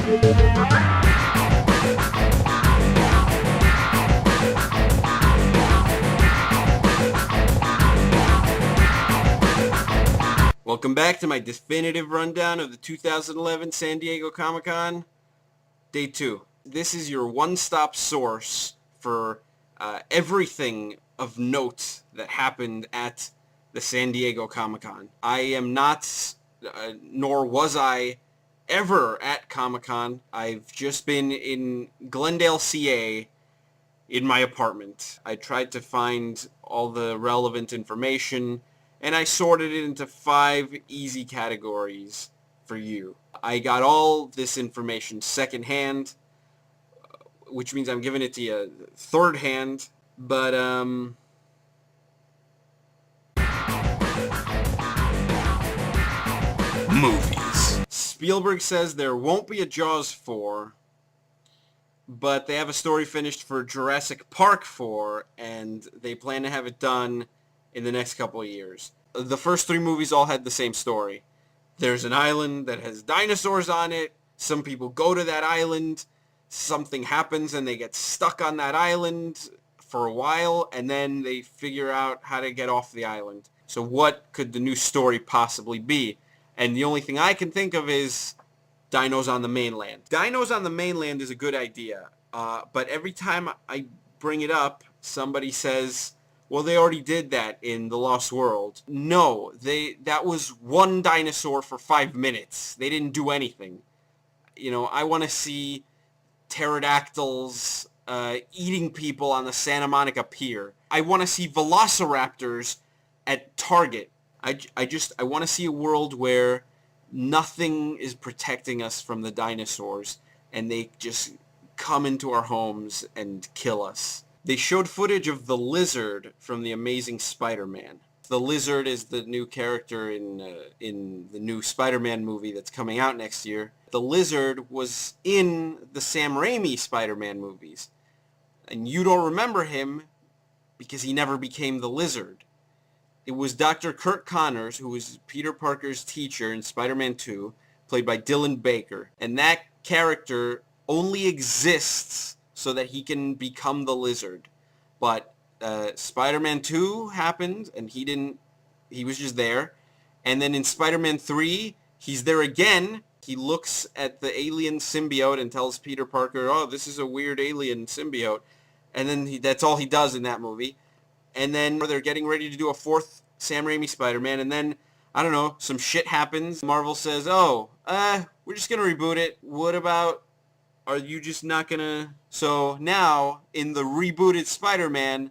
Welcome back to my definitive rundown of the 2011 San Diego Comic-Con, Day 2. This is your one-stop source for everything of note that happened at the San Diego Comic-Con. I am not, nor was I, ever at Comic-Con. I've just been in Glendale, CA, in my apartment. I tried to find all the relevant information, and I sorted it into 5 easy categories for you. I got all this information secondhand, which means I'm giving it to you third hand, but movies. Spielberg says there won't be a Jaws 4, but they have a story finished for Jurassic Park 4, and they plan to have it done in the next couple of years. The first 3 movies all had the same story. There's an island that has dinosaurs on it. Some people go to that island. Something happens and they get stuck on that island for a while, and then they figure out how to get off the island. So what could the new story possibly be? And the only thing I can think of is Dinos on the Mainland. Dinos on the Mainland is a good idea, but every time I bring it up, somebody says, well, they already did that in The Lost World. No, that was one dinosaur for 5 minutes. They didn't do anything. You know, I want to see pterodactyls eating people on the Santa Monica Pier. I want to see velociraptors at Target. I want to see a world where nothing is protecting us from the dinosaurs, and they just come into our homes and kill us. They showed footage of the Lizard from The Amazing Spider-Man. The Lizard is the new character in the new Spider-Man movie that's coming out next year. The Lizard was in the Sam Raimi Spider-Man movies. And you don't remember him because he never became the Lizard. It was Dr. Kurt Connors, who was Peter Parker's teacher in Spider-Man 2, played by Dylan Baker. And that character only exists so that he can become the Lizard. But Spider-Man 2 happened, and he was just there. And then in Spider-Man 3, he's there again. He looks at the alien symbiote and tells Peter Parker, oh, this is a weird alien symbiote. And then that's all he does in that movie. And then they're getting ready to do a 4th Sam Raimi Spider-Man, and then, I don't know, some shit happens. Marvel says, oh, we're just going to reboot it. What about, are you just not going to? So now, in the rebooted Spider-Man,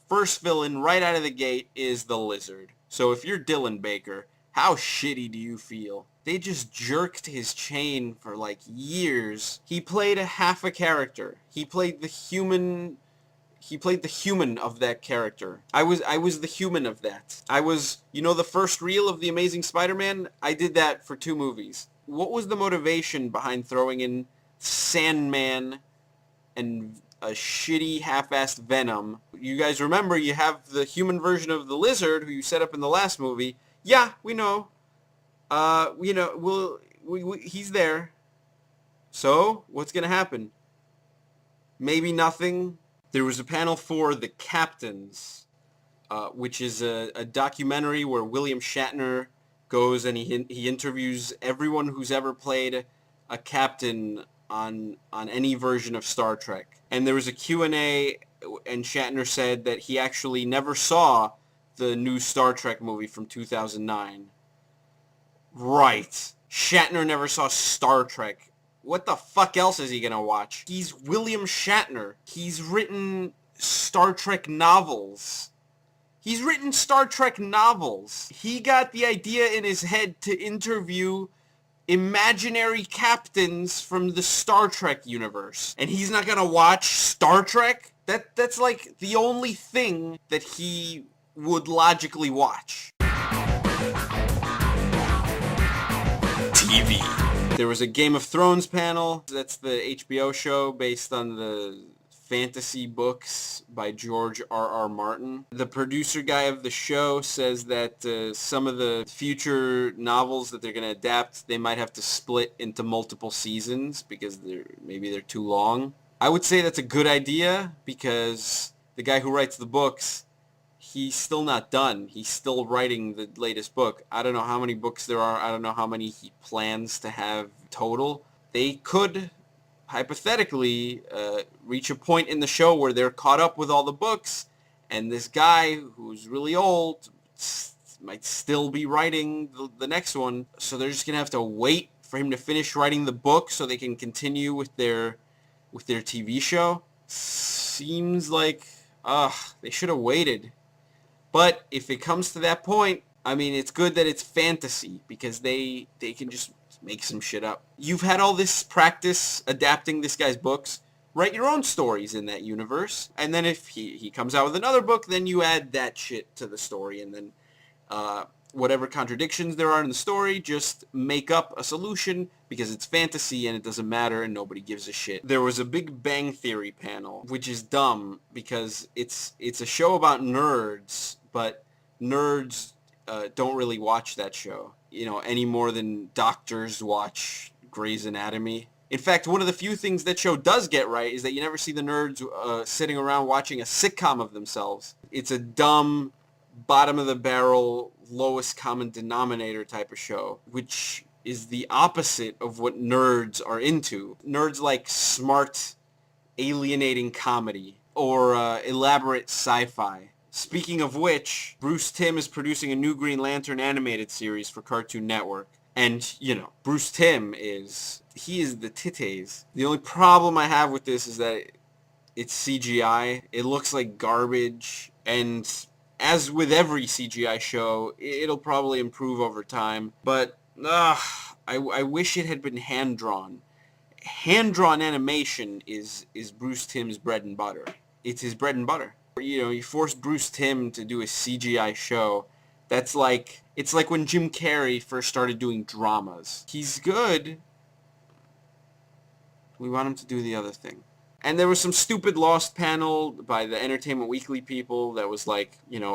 first villain right out of the gate is the Lizard. So if you're Dylan Baker, how shitty do you feel? They just jerked his chain for like years. He played a half a character. He played the human of that character. I was the human of that. I was, the first reel of The Amazing Spider-Man? I did that for 2 movies. What was the motivation behind throwing in Sandman and a shitty half-assed Venom? You guys remember you have the human version of the Lizard who you set up in the last movie. Yeah, we know. He's there. So, what's gonna happen? Maybe nothing. There was a panel for The Captains, which is a documentary where William Shatner goes and he interviews everyone who's ever played a captain on any version of Star Trek. And there was a Q&A, and Shatner said that he actually never saw the new Star Trek movie from 2009. Right. Shatner never saw Star Trek. What the fuck else is he gonna watch? He's William Shatner. He's written Star Trek novels. He got the idea in his head to interview imaginary captains from the Star Trek universe. And he's not gonna watch Star Trek? That's like the only thing that he would logically watch. TV. There was a Game of Thrones panel. That's the HBO show based on the fantasy books by George R.R. Martin. The producer guy of the show says that some of the future novels that they're going to adapt, they might have to split into multiple seasons because maybe they're too long. I would say that's a good idea because the guy who writes the books, he's still not done. He's still writing the latest book. I don't know how many books there are. I don't know how many he plans to have total. They could hypothetically reach a point in the show where they're caught up with all the books, and this guy who's really old might still be writing the next one. So they're just going to have to wait for him to finish writing the book so they can continue with their TV show. Seems like they should have waited. But if it comes to that point, I mean, it's good that it's fantasy because they can just make some shit up. You've had all this practice adapting this guy's books. Write your own stories in that universe. And then if he comes out with another book, then you add that shit to the story. And then whatever contradictions there are in the story, just make up a solution because it's fantasy and it doesn't matter and nobody gives a shit. There was a Big Bang Theory panel, which is dumb because it's a show about nerds, but nerds don't really watch that show, any more than doctors watch Grey's Anatomy. In fact, one of the few things that show does get right is that you never see the nerds sitting around watching a sitcom of themselves. It's a dumb, bottom-of-the-barrel, lowest common denominator type of show, which is the opposite of what nerds are into. Nerds like smart, alienating comedy or elaborate sci-fi. Speaking of which, Bruce Timm is producing a new Green Lantern animated series for Cartoon Network. And, Bruce Timm is the titties. The only problem I have with this is that it's CGI. It looks like garbage. And as with every CGI show, it'll probably improve over time. But, I wish it had been hand-drawn. Hand-drawn animation is Bruce Timm's bread and butter. It's his bread and butter. You force Bruce Timm to do a CGI show. It's like when Jim Carrey first started doing dramas. He's good. We want him to do the other thing. And there was some stupid Lost panel by the Entertainment Weekly people that was a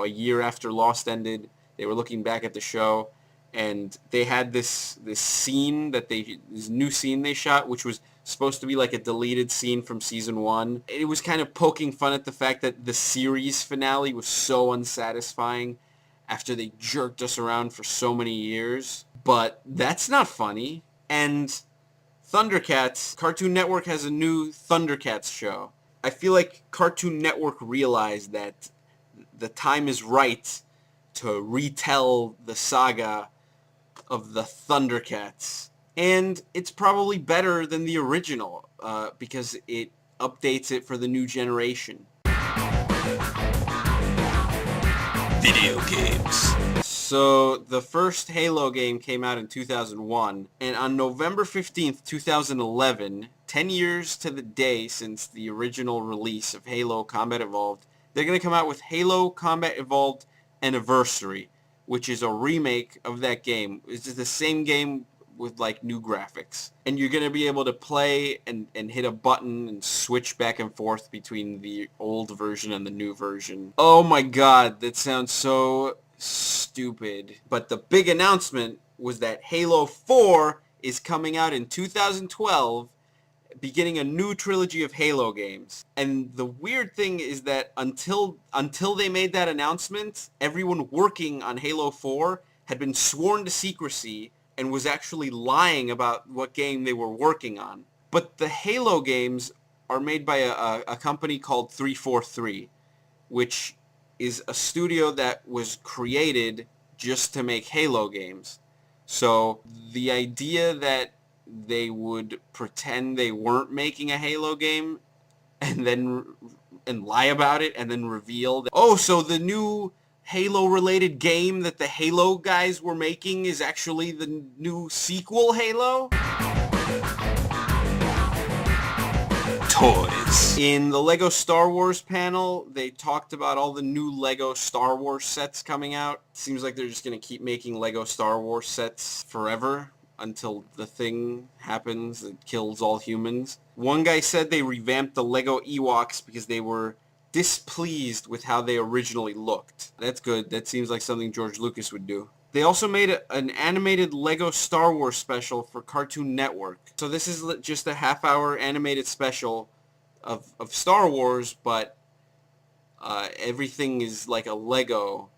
year after Lost ended. They were looking back at the show, and they had this new scene they shot, which was supposed to be like a deleted scene from season 1. It was kind of poking fun at the fact that the series finale was so unsatisfying after they jerked us around for so many years. But that's not funny. And Thundercats, Cartoon Network has a new Thundercats show. I feel like Cartoon Network realized that the time is right to retell the saga of the Thundercats. And it's probably better than the original because it updates it for the new generation. Video games. So the first Halo game came out in 2001, and on November 15th, 2011, 10 years to the day since the original release of Halo Combat Evolved, they're going to come out with Halo Combat Evolved Anniversary, which is a remake of that game. It's just the same game with new graphics. And you're going to be able to play and hit a button and switch back and forth between the old version and the new version. Oh my god, that sounds so stupid. But the big announcement was that Halo 4 is coming out in 2012, beginning a new trilogy of Halo games. And the weird thing is that until they made that announcement, everyone working on Halo 4 had been sworn to secrecy and was actually lying about what game they were working on. But the Halo games are made by a company called 343, which is a studio that was created just to make Halo games. So the idea that they would pretend they weren't making a Halo game and lie about it and then reveal that, so the new Halo-related game that the Halo guys were making is actually the new sequel Halo? Toys. In the Lego Star Wars panel, they talked about all the new Lego Star Wars sets coming out. Seems like they're just going to keep making Lego Star Wars sets forever. until the thing happens that kills all humans. One guy said they revamped the Lego Ewoks because they were displeased with how they originally looked. That's good. That seems like something George Lucas would do. They also made an animated Lego Star Wars special for Cartoon Network. So this is just a half-hour animated special of Star Wars, but everything is like a Lego,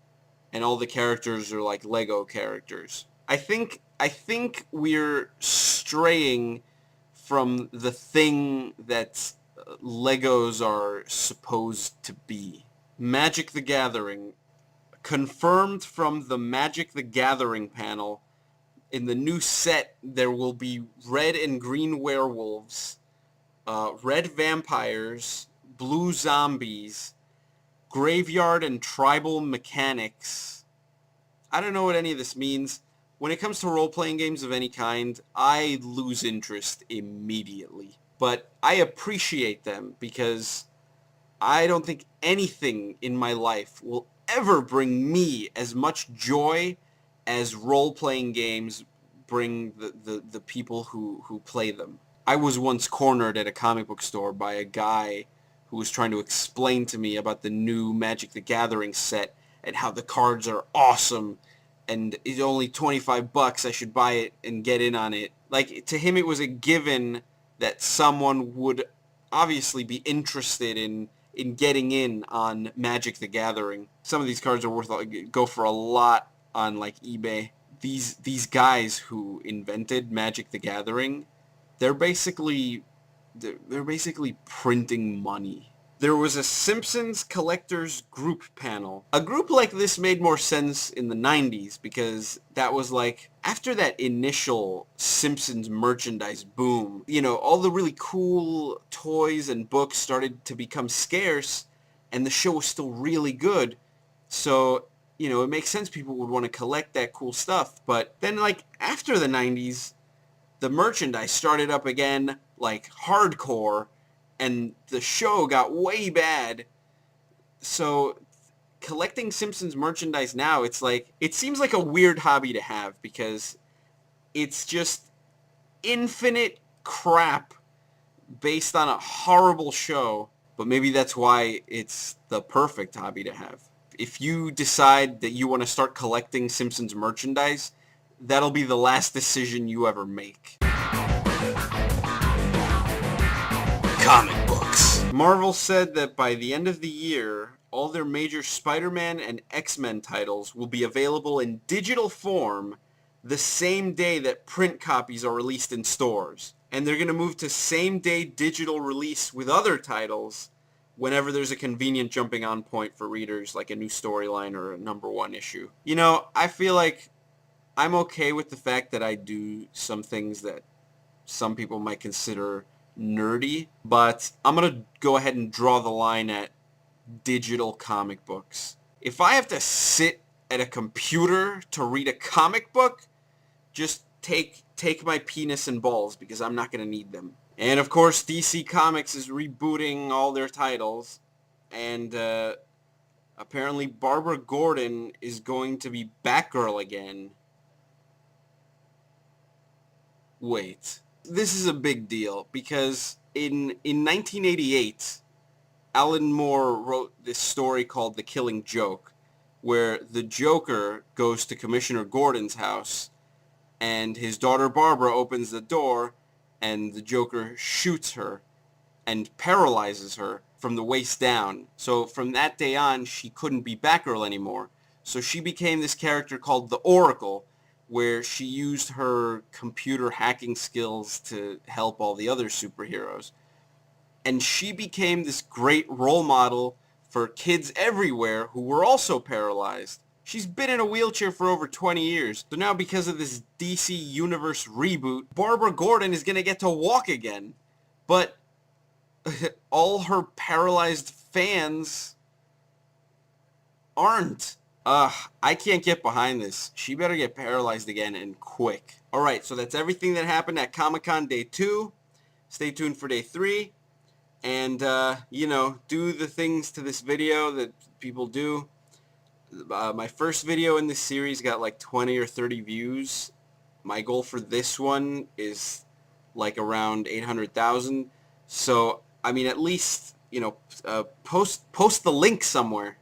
and all the characters are like Lego characters. I think we're straying from the thing that Legos are supposed to be. Magic the Gathering. Confirmed from the Magic the Gathering panel, in the new set there will be red and green werewolves, red vampires, blue zombies, graveyard and tribal mechanics. I don't know what any of this means. When it comes to role-playing games of any kind, I lose interest immediately. But I appreciate them because I don't think anything in my life will ever bring me as much joy as role-playing games bring the people who play them. I was once cornered at a comic book store by a guy who was trying to explain to me about the new Magic the Gathering set and how the cards are awesome and it's only $25, I should buy it and get in on it. Like, to him it was a given that someone would obviously be interested in getting in on Magic the Gathering. Some of these cards are worth, go for a lot on like eBay. These guys who invented Magic the Gathering, they're basically printing money. There was a Simpsons collectors group panel. A group like this made more sense in the 90s because that was like, after that initial Simpsons merchandise boom, you know, all the really cool toys and books started to become scarce and the show was still really good. So, you know, it makes sense people would want to collect that cool stuff. But then, like, after the 90s, the merchandise started up again, like, hardcore, and the show got way bad. So collecting Simpsons merchandise now, it's like, it seems like a weird hobby to have because it's just infinite crap based on a horrible show. But maybe that's why it's the perfect hobby to have. If you decide that you want to start collecting Simpsons merchandise, that'll be the last decision you ever make. Comic books. Marvel said that by the end of the year, all their major Spider-Man and X-Men titles will be available in digital form the same day that print copies are released in stores. And they're going to move to same-day digital release with other titles whenever there's a convenient jumping on point for readers, like a new storyline or a #1 issue. You know, I feel like I'm okay with the fact that I do some things that some people might consider nerdy, but I'm going to go ahead and draw the line at digital comic books. If I have to sit at a computer to read a comic book, just take my penis and balls because I'm not going to need them. And of course, DC Comics is rebooting all their titles, and apparently Barbara Gordon is going to be Batgirl again. Wait. This is a big deal because in 1988, Alan Moore wrote this story called The Killing Joke, where the Joker goes to Commissioner Gordon's house, and his daughter Barbara opens the door, and the Joker shoots her and paralyzes her from the waist down. So from that day on, she couldn't be Batgirl anymore. So she became this character called the Oracle, where she used her computer hacking skills to help all the other superheroes. And she became this great role model for kids everywhere who were also paralyzed. She's been in a wheelchair for over 20 years. So now because of this DC Universe reboot, Barbara Gordon is going to get to walk again. But all her paralyzed fans aren't. I can't get behind this. She better get paralyzed again and quick. Alright, so that's everything that happened at Comic-Con Day 2. Stay tuned for Day 3. And, you know, do the things to this video that people do. My first video in this series got like 20 or 30 views. my goal for this one is like around 800,000. So I mean, at least, you know, post the link somewhere.